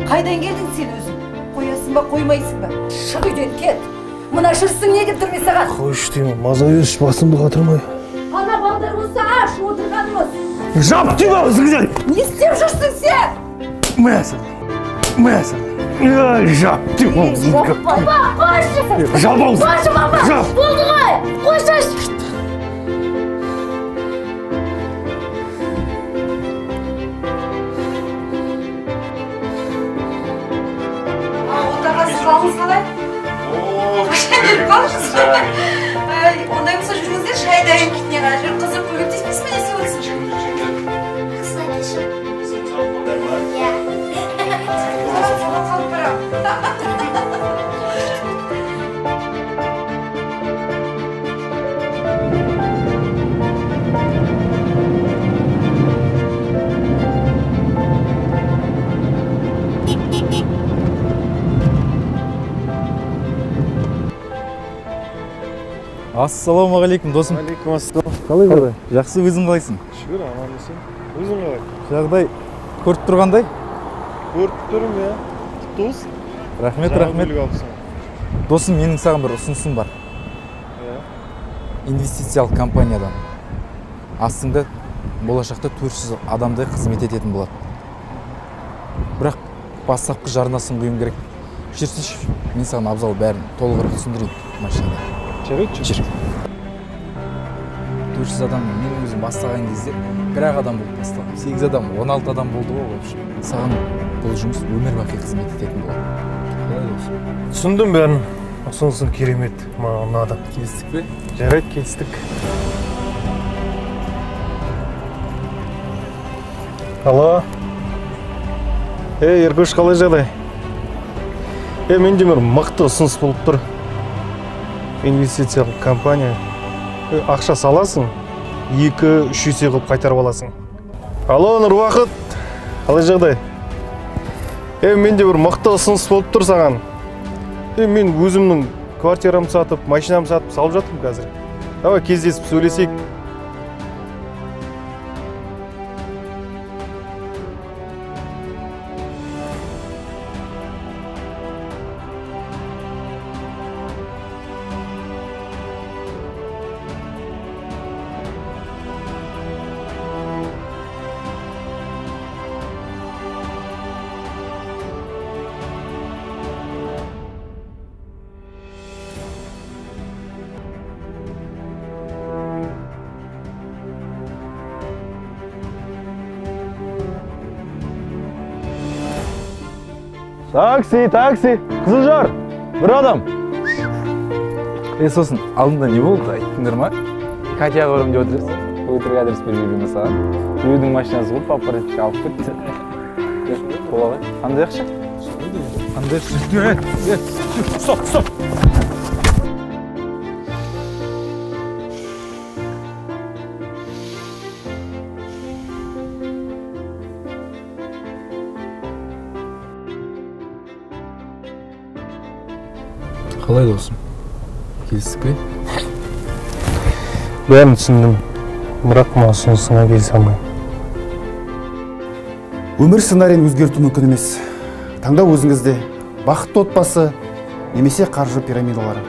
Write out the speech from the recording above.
Қайдан келдің сен өзің? Қоясың ба, қоймайсың ба? Шық үйден кет. Мына жүрсің не келтірме саған? Қойш деймін, маза беріш, басымды қатырмай. Ана балдарымызды аш отырғанымыз. Жап деймін өзіңден! Не істеп жүрсің сен? Мәсін. Жап деймін өзіңден! Баба, қойшы! Жап ауыз! Қойшы, баба! Жап! Болды ғой! Қойшы! Отағасы қалыңыз қалай? Келіп қалыңыз. Ондай болса жүріңіздер, шай дайын кетіне ғана жүр. Қызым көмектеспейсіз бе десе өтсін? Қысылай кешір. Иә. Қалып барам. Ассалаумағалейкум досым. Алейкум ассалам. Қалай бара? Жақсы, өзің қалайсың? Шүкір, амандасың. Өзің қалай? Жағдай көріп тұрғандай? Көріп тұрмын, иә. Құттығыз. Рахмет. Досым, менің саған бір ұсынысым бар. Инвестициялық компаниядан. Астыңда болашақта 400 адамдай қызмет ететін болады. Бірақ бастапқы жарнасын құйым керек. Жүрсінші, мен саған абзал бәрін толығырақ түсіндірейін машинада. Жарайды, жүр. 400 адам мен өзім бастаған кезде бір-ақ адам болып бастағам. 8 адам, 16 адам болды ғой. Саған бұл жұмыс өмір бақи қызмет ететін болады. Түсіндім бәрін. Ұсынысың керемет. Маған ұнады. Келістік пе? Жарайды, келістік. Алло. Ергөш, қалай жағдай? Менде бір мықты ұсыныс болып тұр. Инвестициялық компания. Ақша саласың, 2-3 есе қылып қайтарып аласың. Алло, Нұрбақыт, қалай жағдай? Менде бір мықты ұсыныс болып тұр саған. Мен өзімнің квартирамды сатып, машинамды сатып салып жатырмын қазір. Давай кездесіп сөйлесейік. Такси, Қызылжар, бір адам. Сосын, алдында не болды, айттыңдар ма? Катяға көрім деп отырсыз. Өтірік адрес бермеймін саған. Біреудің машинасы болып, папараттық алып кетті. Қолағай, қандай ақша? Қандай ақша? Стоп! Қалай досым? Келістік пе? Бәрін түсіндім, бірақ ма ұсынысыңа келісе алмаймын. Өмір сценарийін өзгерту мүмкін емес. Таңдау өзіңізде. Бақытты отбасы немесе қаржы пирамидалары.